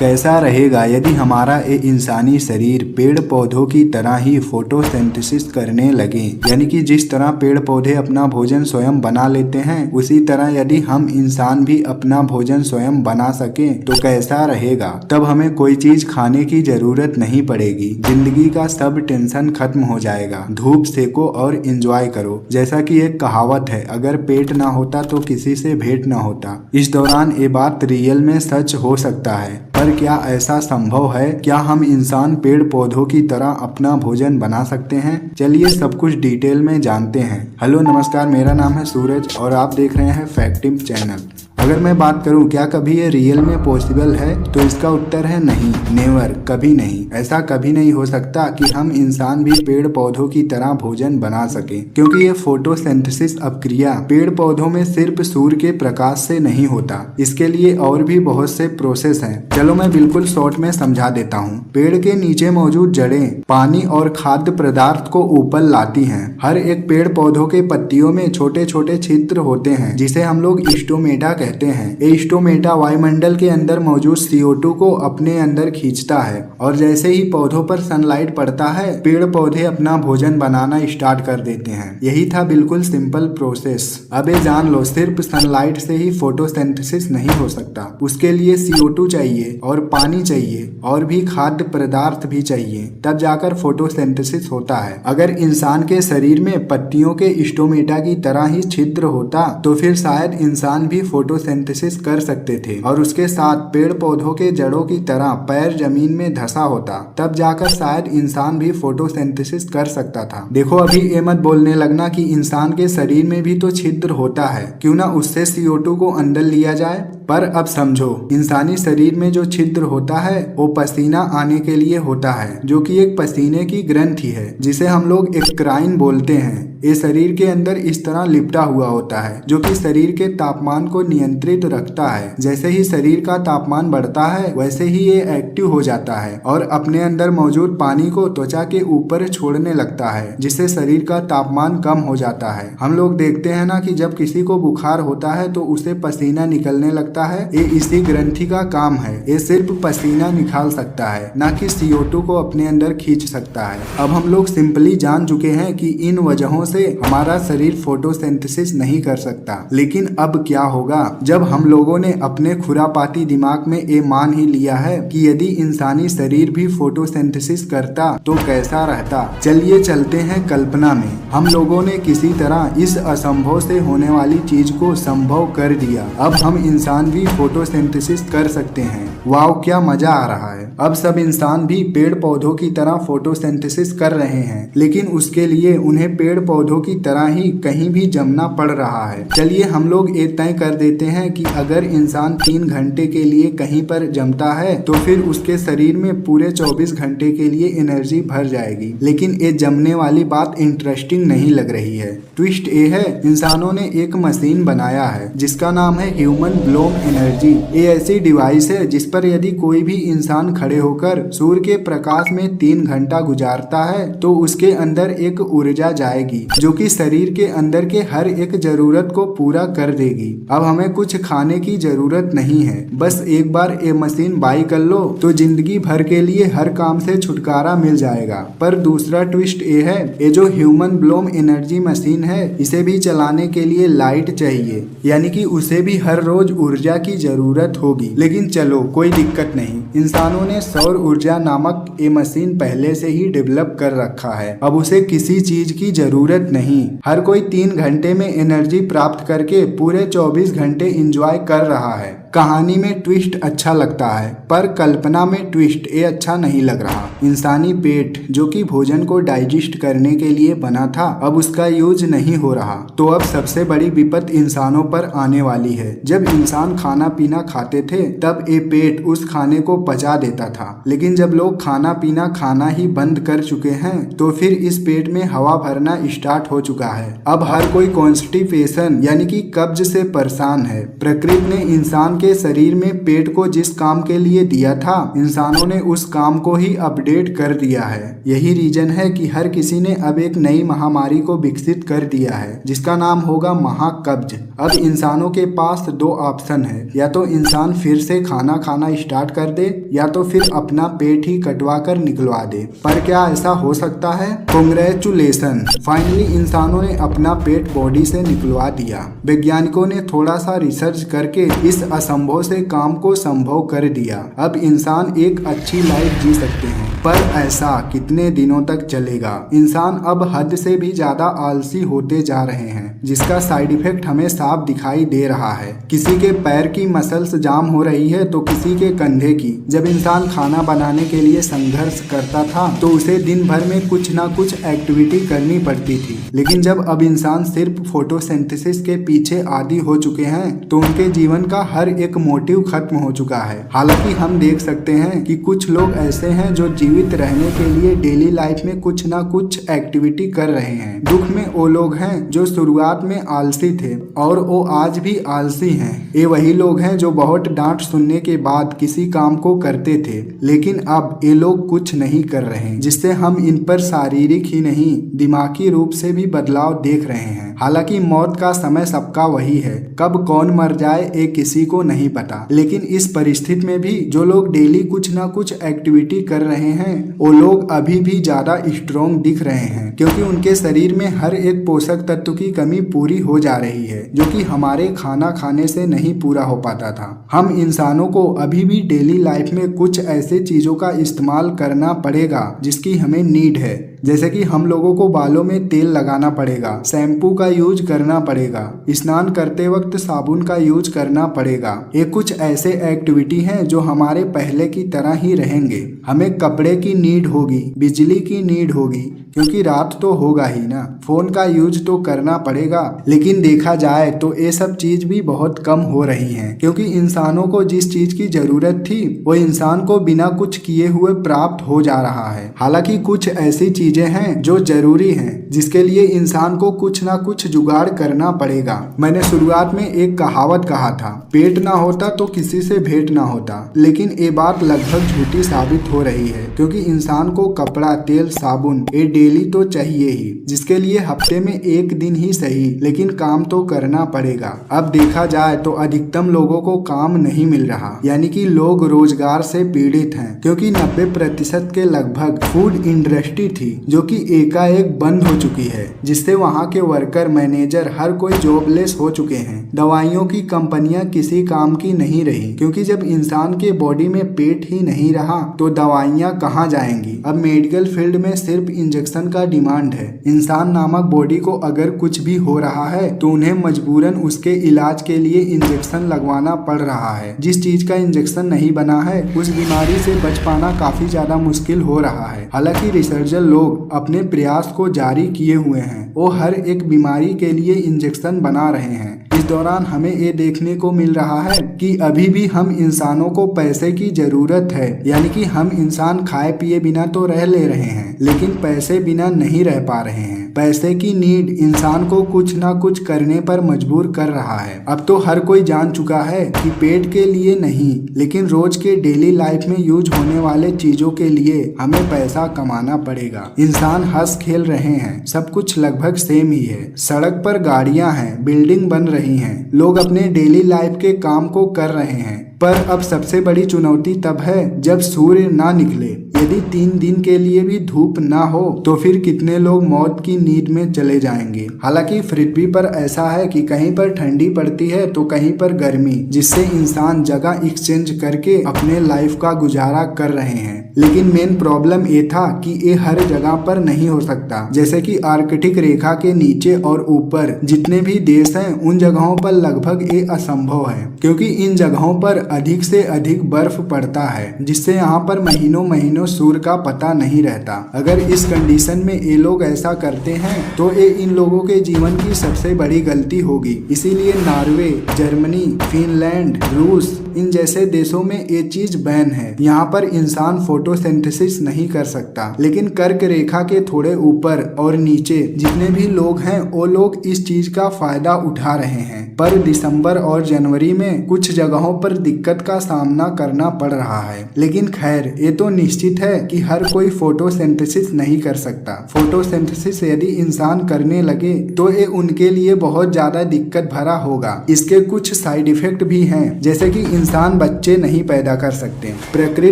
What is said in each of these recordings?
कैसा रहेगा यदि हमारा ये इंसानी शरीर पेड़ पौधों की तरह ही फोटोसिंथेसिस करने लगे। यानी कि जिस तरह पेड़ पौधे अपना भोजन स्वयं बना लेते हैं, उसी तरह यदि हम इंसान भी अपना भोजन स्वयं बना सके तो कैसा रहेगा। तब हमें कोई चीज खाने की जरूरत नहीं पड़ेगी, जिंदगी का सब टेंशन खत्म हो जाएगा। धूप सेको और एंजॉय करो। जैसा कि एक कहावत है, अगर पेट ना होता तो किसी से भेंट ना होता। इस दौरान ये बात रियल में सच हो सकता है, पर क्या ऐसा संभव है? क्या हम इंसान पेड़ पौधों की तरह अपना भोजन बना सकते हैं? चलिए सब कुछ डिटेल में जानते हैं। हेलो नमस्कार, मेरा नाम है सूरज और आप देख रहे हैं फैक्टिव चैनल। अगर मैं बात करूं क्या कभी ये रियल में पॉसिबल है, तो इसका उत्तर है नहीं, नेवर, कभी नहीं। ऐसा कभी नहीं हो सकता कि हम इंसान भी पेड़ पौधों की तरह भोजन बना सके, क्योंकि ये फोटोसिंथेसिस अपक्रिया पेड़ पौधों में सिर्फ सूर्य के प्रकाश से नहीं होता। इसके लिए और भी बहुत से प्रोसेस हैं। चलो मैं बिल्कुल शॉर्ट में समझा देता हूँ। पेड़ के नीचे मौजूद जड़ें पानी और खाद्य पदार्थ को ऊपर लाती हैं। हर एक पेड़ पौधों के पत्तियों में छोटे छोटे छिद्र होते हैं, जिसे हम लोग स्टोमेटा कहते हैं। ये स्टोमेटा वायुमंडल के अंदर मौजूद CO2 को अपने अंदर खींचता है, और जैसे ही पौधों पर सनलाइट पड़ता है, पेड़ पौधे अपना भोजन बनाना स्टार्ट कर देते हैं। यही था बिल्कुल सिंपल प्रोसेस। अब ये जान लो, सिर्फ सनलाइट से ही फोटोसिंथेसिस नहीं हो सकता। उसके लिए CO2 चाहिए और पानी चाहिए और भी खाद्य पदार्थ भी चाहिए, तब जाकर फोटोसिंथेसिस होता है। अगर इंसान के शरीर में पत्तियों के स्टोमेटा की तरह ही छिद्र होता तो फिर शायद इंसान भी फोटोसिंथेसिस कर सकते थे, और उसके साथ पेड़ पौधों के जड़ों की तरह पैर जमीन में धंसा होता, तब जाकर शायद इंसान भी फोटोसिंथेसिस कर सकता था। देखो अभी ये मत बोलने लगना कि इंसान के शरीर में भी तो छिद्र होता है, क्यों ना उससे CO2 को अंदर लिया जाए। पर अब समझो, इंसानी शरीर में जो छिद्र होता है वो पसीना आने के लिए होता है, जो कि एक पसीने की ग्रंथि है, जिसे हम लोग एक्राइन बोलते हैं। ये शरीर के अंदर इस तरह लिपटा हुआ होता है, जो कि शरीर के तापमान को नियंत्रित रखता है। जैसे ही शरीर का तापमान बढ़ता है, वैसे ही ये एक्टिव हो जाता है और अपने अंदर मौजूद पानी को त्वचा के ऊपर छोड़ने लगता है, जिससे शरीर का तापमान कम हो जाता है। हम लोग देखते हैं ना कि जब किसी को बुखार होता है तो उसे पसीना निकलने लगता है। ये इसी ग्रंथि का काम है। ये सिर्फ पसीना निकाल सकता है, ना कि CO2 को अपने अंदर खींच सकता है। अब हम लोग सिंपली जान चुके हैं कि इन वजहों से हमारा शरीर फोटोसिंथेसिस नहीं कर सकता। लेकिन अब क्या होगा जब हम लोगों ने अपने खुरापाती दिमाग में ये मान ही लिया है कि यदि इंसानी शरीर भी फोटोसिंथेसिस करता तो कैसा रहता। चलिए चलते हैं कल्पना में। हम लोगों ने किसी तरह इस असंभव से होने वाली चीज को संभव कर दिया। अब हम इंसान भी फोटोसिंथेसिस कर सकते हैं। वाओ, क्या मजा आ रहा है। अब सब इंसान भी पेड़ पौधों की तरह फोटोसिंथेसिस कर रहे हैं, लेकिन उसके लिए उन्हें पेड़ पौधों की तरह ही कहीं भी जमना पड़ रहा है। चलिए हम लोग ये तय कर देते हैं कि अगर इंसान 3 घंटे के लिए कहीं पर जमता है तो फिर उसके शरीर में पूरे 24 घंटे के लिए एनर्जी भर जाएगी। लेकिन ये जमने वाली बात इंटरेस्टिंग नहीं लग रही है। ट्विस्ट ये है, इंसानों ने एक मशीन बनाया है जिसका नाम है ह्यूमन ब्लोम एनर्जी। ये ऐसी डिवाइस है जिस पर यदि कोई भी इंसान खड़े होकर सूर्य के प्रकाश में 3 घंटा गुजारता है तो उसके अंदर एक ऊर्जा जाएगी, जो कि शरीर के अंदर के हर एक जरूरत को पूरा कर देगी। अब हमें कुछ खाने की जरूरत नहीं है, बस एक बार ये मशीन बाई कर लो तो जिंदगी भर के लिए हर काम से छुटकारा मिल जाएगा। पर दूसरा ट्विस्ट ये है, ये जो ह्यूमन ब्लोम एनर्जी मशीन है, इसे भी चलाने के लिए लाइट चाहिए, यानी कि उसे भी हर रोज ऊर्जा की जरूरत होगी। लेकिन चलो कोई दिक्कत नहीं, इंसानों ने सौर ऊर्जा नामक ये मशीन पहले से ही डेवलप कर रखा है। अब उसे किसी चीज की जरूरत नहीं। हर कोई 3 घंटे में एनर्जी प्राप्त करके पूरे 24 घंटे एंजॉय कर रहा है। कहानी में ट्विस्ट अच्छा लगता है, पर कल्पना में ट्विस्ट ये अच्छा नहीं लग रहा। इंसानी पेट जो कि भोजन को डाइजेस्ट करने के लिए बना था, अब उसका यूज नहीं हो रहा। तो अब सबसे बड़ी विपत इंसानों पर आने वाली है। जब इंसान खाना पीना खाते थे तब ये पेट उस खाने को पचा देता था, लेकिन जब लोग खाना पीना खाना ही बंद कर चुके हैं तो फिर इस पेट में हवा भरना स्टार्ट हो चुका है। अब हर कोई कॉन्स्टिपेशन यानी कि कब्ज से परेशान है। प्रकृति ने इंसान के शरीर में पेट को जिस काम के लिए दिया था, इंसानों ने उस काम को ही अपडेट कर दिया है। यही रीजन है कि हर किसी ने अब एक नई महामारी को विकसित कर दिया है, जिसका नाम होगा महाकब्ज। अब इंसानों के पास दो ऑप्शन है, या तो इंसान फिर से खाना खाना स्टार्ट कर दे या तो फिर अपना पेट ही कटवा कर निकलवा दे। पर क्या ऐसा हो सकता है? कांग्रेचुलेशन, फाइनली इंसानों ने अपना पेट बॉडी से निकलवा दिया। वैज्ञानिकों ने थोड़ा सा रिसर्च करके इस असंभव से काम को संभव कर दिया। अब इंसान एक अच्छी लाइफ जी सकते हैं। पर ऐसा कितने दिनों तक चलेगा? इंसान अब हद से भी ज्यादा आलसी होते जा रहे हैं, जिसका साइड इफेक्ट हमें साफ दिखाई दे रहा है। किसी के पैर की मसल्स जाम हो रही है तो किसी के कंधे की। जब इंसान खाना बनाने के लिए संघर्ष करता था तो उसे दिन भर में कुछ ना कुछ एक्टिविटी करनी पड़ती थी, लेकिन जब अब इंसान सिर्फ फोटोसिंथेसिस के पीछे आदी हो चुके हैं तो उनके जीवन का हर एक मोटिव खत्म हो चुका है। हालांकि हम देख सकते हैं कि कुछ लोग ऐसे हैं जो जीवित रहने के लिए डेली लाइफ में कुछ ना कुछ एक्टिविटी कर रहे हैं। दुख में वो लोग हैं जो शुरुआत में आलसी थे और वो आज भी आलसी हैं। ये वही लोग हैं जो बहुत डांट सुनने के बाद किसी काम को करते थे, लेकिन अब ये लोग कुछ नहीं कर रहे हैं, जिससे हम इन पर शारीरिक ही नहीं दिमागी रूप से भी बदलाव देख रहे हैं। हालांकि मौत का समय सबका वही है, कब कौन मर जाए ये किसी को नहीं पता। लेकिन इस परिस्थिति में भी जो लोग डेली कुछ ना कुछ एक्टिविटी कर रहे हैं वो लोग अभी भी ज्यादा स्ट्रॉन्ग दिख रहे हैं, क्योंकि उनके शरीर में हर एक पोषक तत्व की कमी पूरी हो जा रही है, जो कि हमारे खाना खाने से नहीं पूरा हो पाता था। हम इंसानों को अभी भी डेली लाइफ में कुछ ऐसे चीजों का इस्तेमाल करना पड़ेगा जिसकी हमें नीड है, जैसे कि हम लोगों को बालों में तेल लगाना पड़ेगा, शैम्पू का यूज करना पड़ेगा, स्नान करते वक्त साबुन का यूज करना पड़ेगा। ये कुछ ऐसे एक्टिविटी हैं जो हमारे पहले की तरह ही रहेंगे। हमें कपड़े की नीड होगी, बिजली की नीड होगी, क्योंकि रात तो होगा ही ना। फोन का यूज तो करना पड़ेगा, लेकिन देखा जाए तो ये सब चीज भी बहुत कम हो रही हैं, क्योंकि इंसानों को जिस चीज की जरूरत थी वो इंसान को बिना कुछ किए हुए प्राप्त हो जा रहा है। हालांकि कुछ ऐसी चीजें हैं जो जरूरी हैं, जिसके लिए इंसान को कुछ ना कुछ जुगाड़ करना पड़ेगा। मैंने शुरुआत में एक कहावत कहा था, पेट ना होता तो किसी से भेंट ना होता, लेकिन ये बात लगभग झूठी साबित हो रही है, क्योंकि इंसान को कपड़ा, तेल, साबुन ये डेली तो चाहिए ही, जिसके लिए हफ्ते में एक दिन ही सही, लेकिन काम तो करना पड़ेगा। अब देखा जाए तो अधिकतम लोगों को काम नहीं मिल रहा, यानी कि लोग रोजगार से पीड़ित हैं, क्योंकि 90% के लगभग फूड इंडस्ट्री थी जो कि एकाएक बंद हो चुकी है, जिससे वहाँ के वर्कर, मैनेजर हर कोई जॉबलेस हो चुके हैं। दवाइयों की कंपनियां किसी काम की नहीं रही, क्योंकि जब इंसान के बॉडी में पेट ही नहीं रहा तो दवाइयां कहाँ जाएंगी। अब मेडिकल फील्ड में सिर्फ इंजेक्शन का डिमांड है। इंसान नामक बॉडी को अगर कुछ भी हो रहा है तो उन्हें मजबूरन उसके इलाज के लिए इंजेक्शन लगवाना पड़ रहा है। जिस चीज का इंजेक्शन नहीं बना है उस बीमारी से बच पाना काफी ज्यादा मुश्किल हो रहा है। हालांकि रिसर्चर लोग अपने प्रयास को जारी किए हुए हैं, वो हर एक बीमारी के लिए इंजेक्शन बना रहे हैं। इस दौरान हमें ये देखने को मिल रहा है कि अभी भी हम इंसानों को पैसे की जरूरत है, यानी कि हम इंसान खाए पिए बिना तो रह ले रहे हैं, लेकिन पैसे बिना नहीं रह पा रहे हैं। पैसे की नीड इंसान को कुछ ना कुछ करने पर मजबूर कर रहा है। अब तो हर कोई जान चुका है कि पेट के लिए नहीं, लेकिन रोज के डेली लाइफ में यूज होने वाले चीजों के लिए हमें पैसा कमाना पड़ेगा। इंसान हंस खेल रहे हैं, सब कुछ लगभग सेम ही है। सड़क पर गाड़ियां हैं, बिल्डिंग बन रही हैं, लोग अपने डेली लाइफ के काम को कर रहे हैं। पर अब सबसे बड़ी चुनौती तब है जब सूर्य ना निकले। यदि 3 दिन के लिए भी धूप ना हो तो फिर कितने लोग मौत की नींद में चले जाएंगे। हालांकि पृथ्वी पर ऐसा है कि कहीं पर ठंडी पड़ती है तो कहीं पर गर्मी, जिससे इंसान जगह एक्सचेंज करके अपने लाइफ का गुजारा कर रहे हैं। लेकिन मेन प्रॉब्लम ये था कि ये हर जगह पर नहीं हो सकता। जैसे कि आर्कटिक रेखा के नीचे और ऊपर जितने भी देश हैं उन जगहों पर लगभग ये असंभव है, क्योंकि इन जगहों पर अधिक से अधिक बर्फ पड़ता है, जिससे यहाँ पर महीनों महीनों सूर्य का पता नहीं रहता। अगर इस कंडीशन में ये लोग ऐसा करते हैं तो ये इन लोगों के जीवन की सबसे बड़ी गलती होगी। इसीलिए नॉर्वे, जर्मनी, फिनलैंड, रूस इन जैसे देशों में ये चीज बैन है। यहाँ पर इंसान फोटोसिंथेसिस नहीं कर सकता, लेकिन कर्क रेखा के थोड़े ऊपर और नीचे जितने भी लोग हैं वो लोग इस चीज का फायदा उठा रहे हैं। पर दिसंबर और जनवरी में कुछ जगहों पर दिक्कत का सामना करना पड़ रहा है। लेकिन खैर ये तो निश्चित है कि हर कोई फोटोसिंथेसिस नहीं कर सकता। फोटोसिंथेसिस यदि इंसान करने लगे तो ये उनके लिए बहुत ज्यादा दिक्कत भरा होगा। इसके कुछ साइड इफेक्ट भी हैं, जैसे कि इंसान बच्चे नहीं पैदा कर सकते। प्रकृति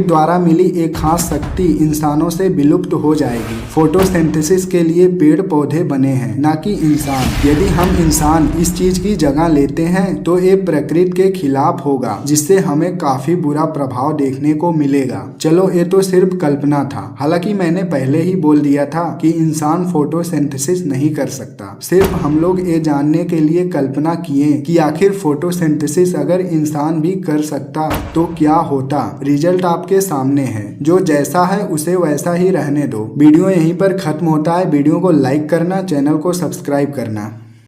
द्वारा मिली एक खास शक्ति इंसानों से विलुप्त हो जाएगी। फोटोसिंथेसिस के लिए पेड़ पौधे बने हैं, ना कि इंसान। यदि हम इंसान इस चीज की जगह लेते हैं तो ये प्रकृति के खिलाफ होगा, जिससे हमें काफी बुरा प्रभाव देखने को मिलेगा। चलो ये तो सिर्फ कल्पना था। हालांकि मैंने पहले ही बोल दिया था कि इंसान फोटोसिंथेसिस नहीं कर सकता। सिर्फ हम लोग ये जानने के लिए कल्पना किए कि आखिर फोटोसिंथेसिस अगर इंसान भी कर सकता तो क्या होता। रिजल्ट आपके सामने है। जो जैसा है उसे वैसा ही रहने दो। वीडियो यहीं पर खत्म होता है। वीडियो को लाइक करना, चैनल को सब्सक्राइब करना।